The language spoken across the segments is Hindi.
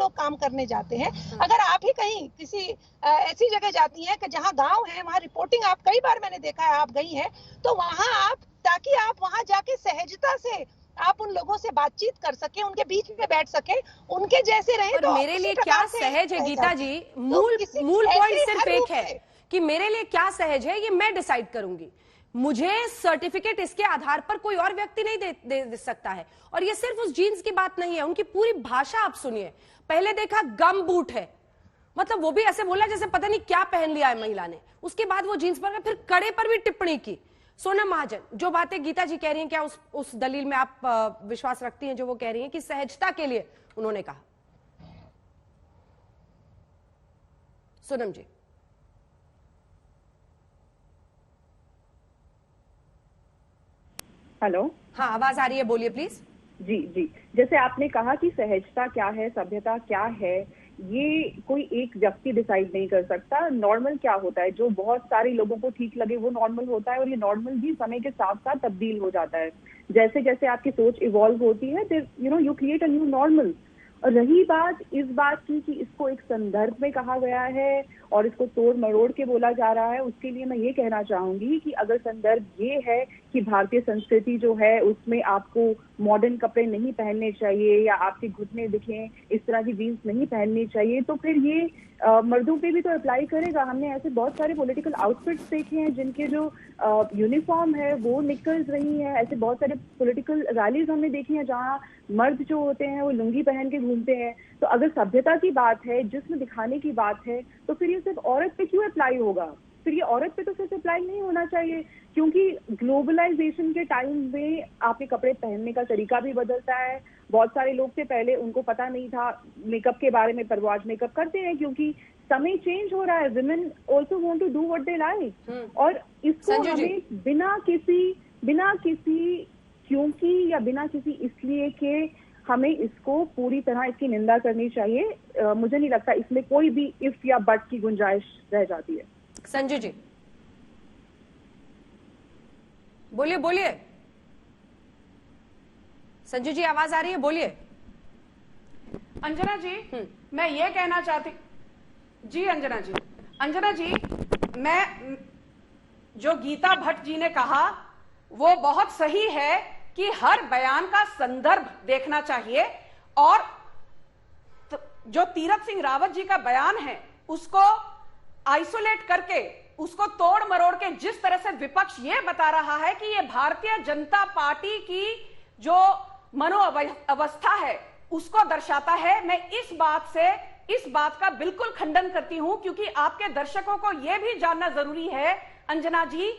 लोग काम करने जाते हैं। अगर आप ही कहीं किसी ऐसी जगह जाती हैं कि जहाँ गांव है, वहाँ रिपोर्टिंग आप कई बार मैंने देखा है आप गई हैं, तो वहाँ आप, ताकि आप वहाँ जाके सहजता से आप उन लोगों से बातचीत कर सके, उनके बीच में बैठ सके, उनके जैसे रहे। तो मेरे लिए क्या सहज है गीता जी, मूल पॉइंट सिर्फ एक है कि मेरे लिए क्या सहज है ये मैं डिसाइड करूंगी। मुझे सर्टिफिकेट इसके आधार पर कोई और व्यक्ति नहीं दे सकता है। और ये सिर्फ उस जीन्स की बात नहीं है, उनकी पूरी भाषा आप सुनिए। पहले देखा गम बूट है, मतलब वो भी ऐसे बोला जैसे पता नहीं क्या पहन लिया है महिला ने। उसके बाद वो जीन्स पर, फिर कड़े पर भी टिप्पणी की। सोनम महाजन, जो बातें गीता जी कह रही हैं, क्या उस दलील में आप विश्वास रखती हैं जो वो कह रही हैं कि सहजता के लिए उन्होंने कहा? सोनम जी। हेलो, हाँ आवाज आ रही है, बोलिए प्लीज। जी जी, जैसे आपने कहा कि सहजता क्या है, सभ्यता क्या है, ये कोई एक व्यक्ति डिसाइड नहीं कर सकता। नॉर्मल क्या होता है, जो बहुत सारे लोगों को ठीक लगे वो नॉर्मल होता है, और ये नॉर्मल भी समय के साथ साथ तब्दील हो जाता है। जैसे जैसे आपकी सोच इवॉल्व होती है, you create a new normal. और रही बात इस बात की कि इसको एक संदर्भ में कहा गया है और इसको तोड़ मरोड़ के बोला जा रहा है, उसके लिए मैं ये कहना चाहूंगी कि अगर संदर्भ ये है कि भारतीय संस्कृति जो है उसमें आपको मॉडर्न कपड़े नहीं पहनने चाहिए या आपके घुटने दिखें, इस तरह की जीन्स नहीं पहननी चाहिए, तो फिर ये मर्दों पे भी तो अप्लाई करेगा। हमने ऐसे बहुत सारे पॉलिटिकल आउटफिट्स देखे हैं जिनके जो यूनिफॉर्म है वो निकल्स रही है। ऐसे बहुत सारे पॉलिटिकल रैलीज हमने देखी हैं जहाँ मर्द जो होते हैं वो लुंगी पहन के घूमते हैं। तो अगर सभ्यता की बात है, जिस्म दिखाने की बात है, तो फिर ये सिर्फ औरत पे क्यों अप्लाई होगा? फिर ये औरत पे तो सिर्फ अप्लाई नहीं होना चाहिए, क्योंकि ग्लोबलाइजेशन के टाइम में आपके कपड़े पहनने का तरीका भी बदलता है। बहुत सारे लोग थे पहले, उनको पता नहीं था मेकअप के बारे में, पर वो आज मेकअप करते हैं क्योंकि समय चेंज हो रहा है। Women also want to do what they like. और इसको हमें बिना किसी क्योंकि या बिना किसी इसलिए के हमें इसको पूरी तरह इसकी निंदा करनी चाहिए। मुझे नहीं लगता इसमें कोई भी इफ या बट की गुंजाइश रह जाती है। संजू जी बोलिए, बोलिए संजू जी, आवाज आ रही है, बोलिए। अंजना जी, मैं ये कहना चाहती जी, अंजना जी, मैं जो गीता भट्ट जी ने कहा वो बहुत सही है कि हर बयान का संदर्भ देखना चाहिए। और जो तीरथ सिंह रावत जी का बयान है उसको आइसोलेट करके, उसको तोड़ मरोड़ के जिस तरह से विपक्ष ये बता रहा है कि ये भारतीय जनता पार्टी की जो मनोअवस्था है उसको दर्शाता है, मैं इस बात का बिल्कुल खंडन करती हूं। क्योंकि आपके दर्शकों को यह भी जानना जरूरी है अंजना जी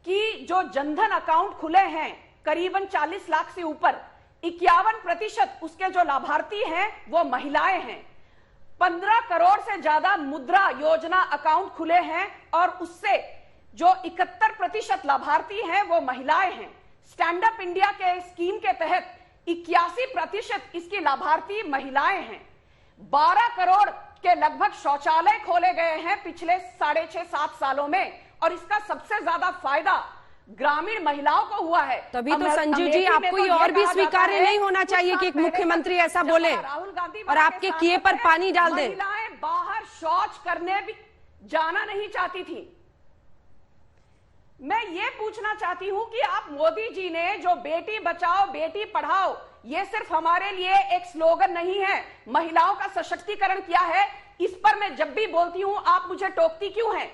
कि जो जनधन अकाउंट खुले हैं करीबन 40 लाख से ऊपर, 51% उसके जो लाभार्थी हैं वो महिलाएं हैं। 15 करोड़ से ज्यादा मुद्रा योजना अकाउंट खुले हैं और उससे जो 71% लाभार्थी हैं वो महिलाएं हैं। स्टैंड अप इंडिया के स्कीम के तहत 81% इसकी लाभार्थी महिलाएं हैं। 12 करोड़ के लगभग शौचालय खोले गए हैं पिछले 6.5-7 सालों में, और इसका सबसे ज्यादा फायदा ग्रामीण महिलाओं को हुआ है। तभी तो संजू जी, आपको ये और भी स्वीकार्य नहीं होना चाहिए कि एक मुख्यमंत्री ऐसा बोले राहुल गांधी और आपके किए पर पानी डाल दे। महिलाएं बाहर शौच करने भी जाना नहीं चाहती थी। मैं ये पूछना चाहती हूं कि आप मोदी जी ने जो बेटी बचाओ बेटी पढ़ाओ, ये सिर्फ हमारे लिए एक स्लोगन नहीं है, महिलाओं का सशक्तिकरण किया है। इस पर मैं जब भी बोलती हूं आप मुझे टोकती क्यों हैं?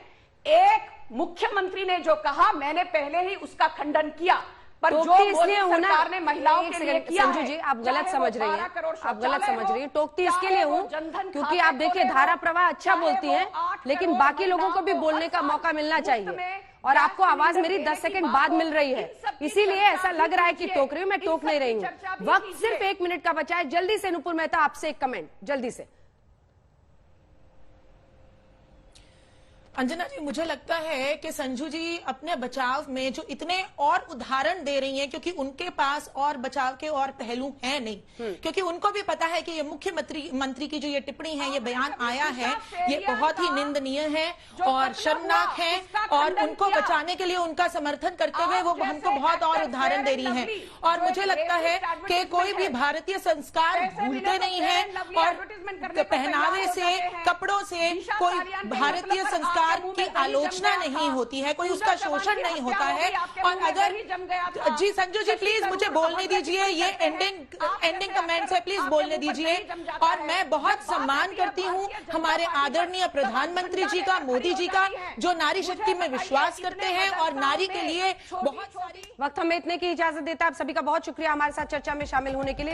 एक मुख्यमंत्री ने जो कहा मैंने पहले ही उसका खंडन किया, पर जो मोदी सरकार ने महिलाओं के लिए किया संजू जी, आप गलत समझ रही हैं, आप गलत समझ रही हैं। टोकती इसके लिए हूँ क्योंकि आप देखिए धारा प्रवाह अच्छा बोलती हैं, लेकिन बाकी लोगों को भी बोलने का मौका मिलना चाहिए। और आपको आवाज मेरी 10 सेकंड बाद मिल रही है, इसीलिए ऐसा लग रहा है कि टोक रही हूँ। मैं टोक नहीं रही हूँ। वक्त सिर्फ 1 मिनट का बचा है। जल्दी से नुपुर मेहता, आपसे एक कमेंट जल्दी से। अंजना जी, मुझे लगता है कि संजू जी अपने बचाव में जो इतने और उदाहरण दे रही हैं, क्योंकि उनके पास और बचाव के और पहलू हैं नहीं, क्योंकि उनको भी पता है कि ये मुख्यमंत्री की जो ये टिप्पणी है, ये बयान आया है, ये बहुत ही निंदनीय है और शर्मनाक है, और उनको बचाने के लिए उनका समर्थन करते हुए वो हमको बहुत और उदाहरण दे रही हैं। और मुझे लगता है कि कोई भी भारतीय संस्कार भूलते नहीं है, और पहनावे से, कपड़ों से कोई भारतीय संस्कार की आलोचना नहीं होती है, कोई उसका शोषण नहीं होता है। और अगर जी संजू जी प्लीज मुझे बोलने दीजिए, ये एंडिंग कमेंट्स है, प्लीज बोलने दीजिए। और मैं बहुत सम्मान करती हूँ हमारे आदरणीय प्रधानमंत्री जी का, मोदी जी का, जो नारी शक्ति में विश्वास करते हैं और नारी के लिए बहुत सारी। वक्त हमें इतने की इजाजत देता है। आप सभी का बहुत शुक्रिया हमारे साथ चर्चा में शामिल होने के लिए।